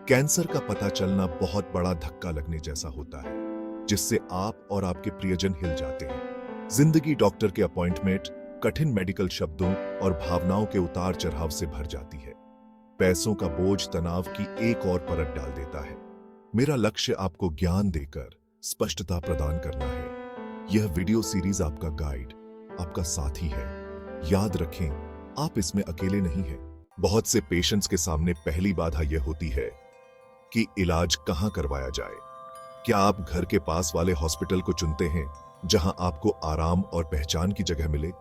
Cancer का पता चलना बहुत बड़ा धक्का लगने जैसा होता है, जिससे आप और आपके प्रियजन हिल जाते हैं। जिंदगी डॉक्टर के अपॉइंटमेंट, कठिन मेडिकल शब्दों और भावनाओं के उतार चढ़ाव से भर जाती है। पैसों का बोझ तनाव की एक और परत डाल देता है। मेरा लक्ष्य आपको ज्ञान देकर स्पष्टता प्रदान करना है। यह वीडियो सीरीज आपका गाइड, आपका साथी है। याद रखें, आप इसमें अकेले नहीं हैं। बहुत से पेशेंट्स के सामने पहली बाधा यह होती है कि इलाज कहां करवाया जाए। क्या आप घर के पास वाले हॉस्पिटल को चुनते हैं जहां आपको आराम और पहचान की जगह मिले,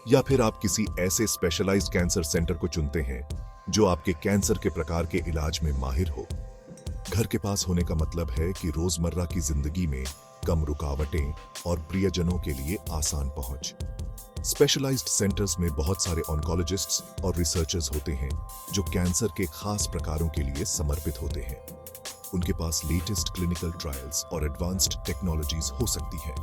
या फिर आप किसी ऐसे स्पेशलाइज्ड कैंसर सेंटर को चुनते हैं जो आपके कैंसर के प्रकार के इलाज में माहिर हो। घर के पास होने का मतलब है कि रोजमर्रा की जिंदगी में कम रुकावटें और प्रियजनों के लिए आसान पहुंच। स्पेशलाइज्ड सेंटर्स में बहुत सारे ऑन्कोलॉजिस्ट्स और रिसर्चर्स होते हैं जो कैंसर के खास प्रकारों के लिए समर्पित होते हैं। उनके पास लेटेस्ट क्लिनिकल ट्रायल्स और एडवांस्ड टेक्नोलॉजीज हो सकती हैं।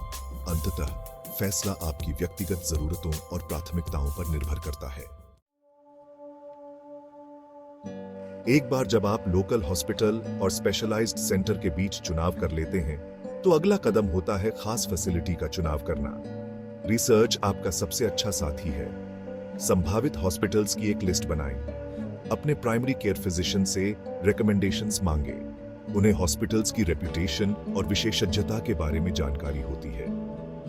अंततः फैसला आपकी व्यक्तिगत जरूरतों और प्राथमिकताओं पर निर्भर करता है। एक बार जब आप लोकल हॉस्पिटल और स्पेशलाइज्ड सेंटर के बीच चुनाव कर लेते हैं, तो अगला कदम होता है खास फैसिलिटी का चुनाव करना। रिसर्च आपका सबसे अच्छा साथी है। संभावित हॉस्पिटल्स की एक लिस्ट बनाएं। अपने प्राइमरी केयर फिजिशियन से रिकमेंडेशंस मांगें। उन्हें हॉस्पिटल्स की रेपुटेशन और विशेषज्ञता के बारे में जानकारी होती है।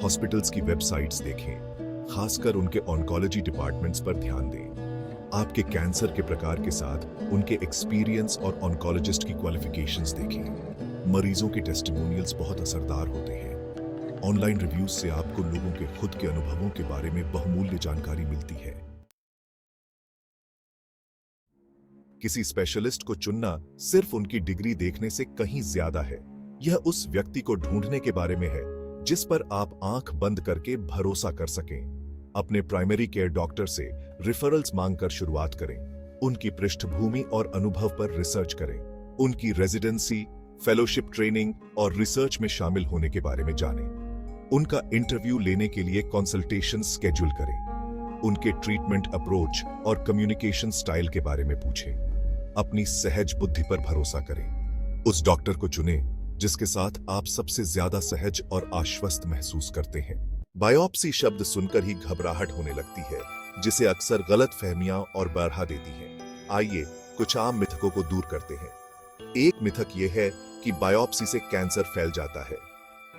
हॉस्पिटल्स की वेबसाइट्स देखें, खासकर उनके ऑन्कोलॉजी डिपार्टमेंट्स पर ध्यान दें। आपके कैंसर के प्रकार के साथ उनके एक्सपीरियंस और ऑन्कोलॉजिस्ट की क्वालिफिकेशंस देखें। मरीजों के टेस्टिमोनियल्स बहुत असरदार होते हैं। ऑनलाइन रिव्यूज से आपको लोगों के खुद के अनुभवों के बारे में बहुमूल्य जानकारी मिलती है। किसी स्पेशलिस्ट को चुनना सिर्फ उनकी डिग्री देखने से कहीं ज्यादा है। यह उस व्यक्ति को ढूंढने के बारे में है जिस पर आप आंख बंद करके भरोसा कर सकें। अपने प्राइमरी केयर डॉक्टर से रिफरल्स मांगकर शुरुआत करें। उनकी पृष्ठभूमि और अनुभव पर रिसर्च करें। उनकी रेजिडेंसी, फेलोशिप ट्रेनिंग और रिसर्च में शामिल होने के बारे में जानें। उनका इंटरव्यू लेने के लिए कंसल्टेशन स्केड्यूल करें। उनके ट्रीटमेंट अप्रोच और कम्युनिकेशन स्टाइल के बारे में पूछें। अपनी सहज बुद्धि पर भरोसा करें। उस डॉक्टर को चुनें जिसके साथ आप सबसे ज्यादा सहज और आश्वस्त महसूस करते हैं। बायोप्सी शब्द सुनकर ही घबराहट होने लगती है, जिसे अक्सर गलतफहमियां और बढ़ा देती है। आइए कुछ आम मिथकों को दूर करते हैं। एक मिथक यह है कि बायोप्सी से कैंसर फैल जाता है।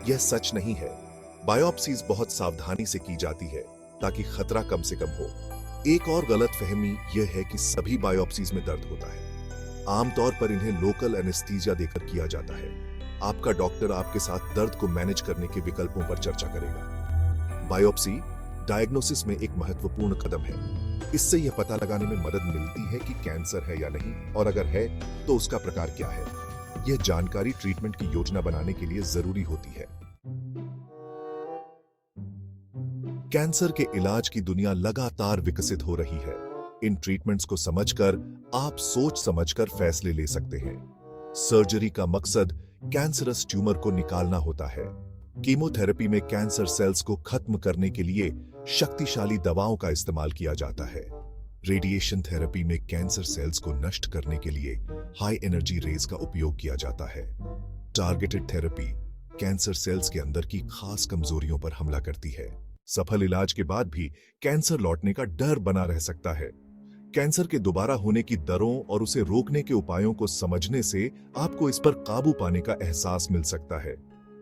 यह सच नहीं है। बायोप्सीज बहुत सावधानी से की जाती है ताकि खतरा कम से कम हो। एक और गलतफहमी यह है कि सभी बायोप्सीज में दर्द होता है। आमतौर पर इन्हें लोकल एनेस्थीसिया देकर किया जाता है। आपका डॉक्टर आपके साथ दर्द को मैनेज करने के विकल्पों पर चर्चा करेगा। बायोप्सी डायग्नोसिस में एक महत्वपूर्ण कदम है। इससे यह पता लगाने में मदद मिलती है कि कैंसर है या नहीं, और अगर है तो उसका प्रकार क्या है। यह जानकारी ट्रीटमेंट की योजना बनाने के लिए जरूरी होती है। कैंसर के इलाज की दुनिया लगातार विकसित हो रही है। इन ट्रीटमेंट्स को समझकर आप सोच समझकर फैसले ले सकते हैं। सर्जरी का मकसद कैंसरस ट्यूमर को निकालना होता है। कीमोथेरेपी में कैंसर सेल्स को खत्म करने के लिए शक्तिशाली दवाओं का इस्तेमाल किया जाता है। रेडिएशन थेरेपी में कैंसर सेल्स को नष्ट करने के लिए हाई एनर्जी रेज का उपयोग किया जाता है। टारगेटेड थेरेपी कैंसर सेल्स के अंदर की खास कमजोरियों पर हमला करती है। सफल इलाज के बाद भी कैंसर लौटने का डर बना रह सकता है। कैंसर के दोबारा होने की दरों और उसे रोकने के उपायों को समझने से आपको इस पर काबू पाने का एहसास मिल सकता है।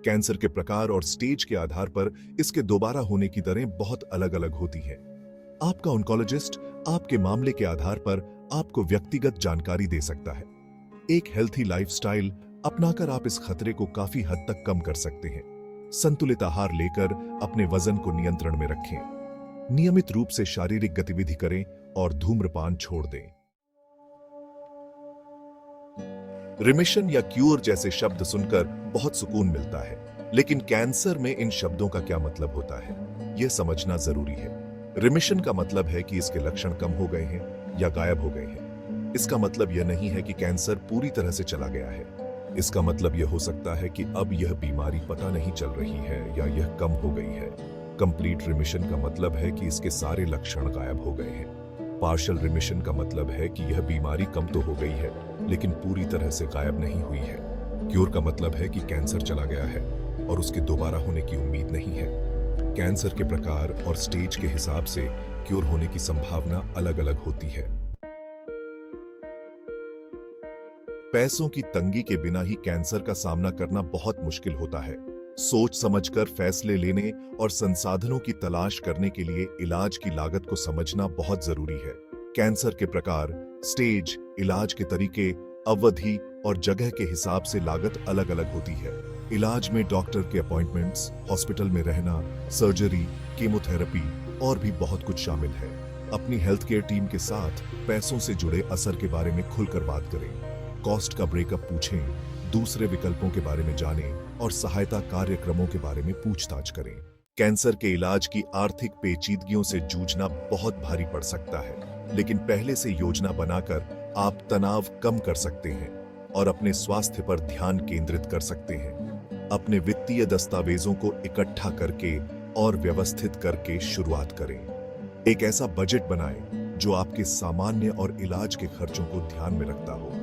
कैंसर के प्रकार और स्टेज के आधार पर इसके दोबारा होने की दरें बहुत अलग अलग होती हैं। आपका ऑन्कोलॉजिस्ट आपके मामले के आधार पर आपको व्यक्तिगत जानकारी दे सकता है। एक हेल्थी लाइफस्टाइल अपनाकर आप इस खतरे को काफी हद तक कम कर सकते हैं। संतुलित आहार लेकर अपने वजन को नियंत्रण में रखें। नियमित रूप से शारीरिक गतिविधि करें और धूम्रपान छोड़ दें। रिमिशन या क्यूर जैसे शब्द सुनकर बहुत सुकून मिलता है, लेकिन कैंसर में इन शब्दों का क्या मतलब होता है, यह समझना जरूरी है। रिमिशन का मतलब है कि इसके लक्षण कम हो गए हैं या गायब हो गए हैं। इसका मतलब यह नहीं है कि कैंसर पूरी तरह से चला गया है। इसका मतलब यह हो सकता है कि अब यह बीमारी पता नहीं चल रही है या यह कम हो गई है। कंप्लीट रिमिशन का मतलब है कि इसके सारे लक्षण गायब हो गए हैं। पार्शियल रिमिशन का मतलब है कि यह बीमारी कम तो हो गई है, लेकिन पूरी तरह से गायब नहीं हुई है। क्योर का मतलब है कि कैंसर चला गया है और उसके दोबारा होने की उम्मीद नहीं है। कैंसर के प्रकार और स्टेज के हिसाब से क्योर होने की संभावना अलग-अलग होती है। पैसों की तंगी के बिना ही कैंसर का सामना करना बहुत मुश्किल होता है। सोच समझकर फैसले लेने और संसाधनों की तलाश करने के लिए इलाज की लागत को समझना बहुत जरूरी है। कैंसर के प्रकार, स्टेज, इलाज के तरीके, अवधि और जगह के हिसाब से लागत अलग-अलग होती है। इलाज में डॉक्टर के अपॉइंटमेंट्स, हॉस्पिटल में रहना, सर्जरी, कीमोथेरेपी और भी बहुत कुछ शामिल है। अपनी हेल्थ केयर टीम के साथ पैसों से जुड़े असर के बारे में खुलकर बात करें। कॉस्ट का ब्रेकअप पूछें, दूसरे विकल्पों के बारे में जानें और सहायता कार्यक्रमों के बारे में पूछताछ करें। कैंसर के इलाज की आर्थिक पेचीदगियों से जूझना बहुत भारी पड़ सकता है, लेकिन पहले से योजना बनाकर आप तनाव कम कर सकते हैं और अपने स्वास्थ्य पर ध्यान केंद्रित कर सकते हैं। अपने वित्तीय दस्तावेजों को इकट्ठा करके और व्यवस्थित करके शुरुआत करें। एक ऐसा बजट बनाएं जो आपके सामान्य और इलाज के खर्चों को ध्यान में रखता हो।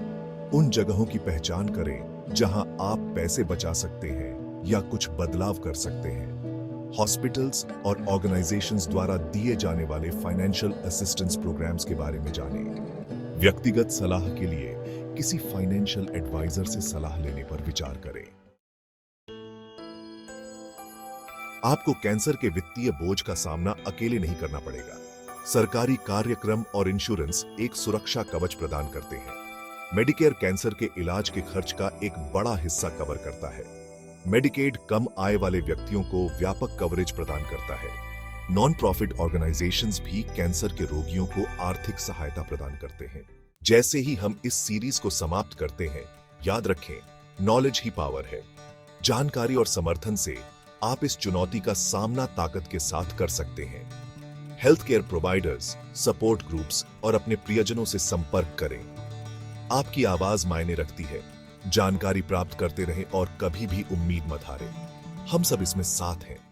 उन जगहों की पहचान करें जहां आप पैसे बचा सकते हैं या कुछ बदलाव कर सकते हैं। हॉस्पिटल्स और ऑर्गेनाइजेशंस द्वारा दिए जाने वाले फाइनेंशियल असिस्टेंस प्रोग्राम्स के बारे में जानें। व्यक्तिगत सलाह के लिए किसी फाइनेंशियल एडवाइजर से सलाह लेने पर विचार करें। आपको कैंसर के वित्तीय बोझ का सामना अकेले नहीं करना पड़ेगा। सरकारी कार्यक्रम और इंश्योरेंस एक सुरक्षा कवच प्रदान करते हैं। मेडिकेयर कैंसर के इलाज के खर्च का एक बड़ा हिस्सा कवर करता है। मेडिकेड कम आय वाले व्यक्तियों को व्यापक कवरेज प्रदान करता है। नॉन प्रॉफिट ऑर्गेनाइजेशंस भी कैंसर के रोगियों को आर्थिक सहायता प्रदान करते हैं। जैसे ही हम इस सीरीज को समाप्त करते हैं, याद रखें, नॉलेज ही पावर है। जानकारी और समर्थन से आप इस चुनौती का सामना ताकत के साथ कर सकते हैं। Health care providers, support groups और अपने प्रियजनों से संपर्क करें। आपकी आवाज मायने रखती है। जानकारी प्राप्त करते रहें और कभी भी उम्मीद मत हारें। हम सब इसमें साथ हैं।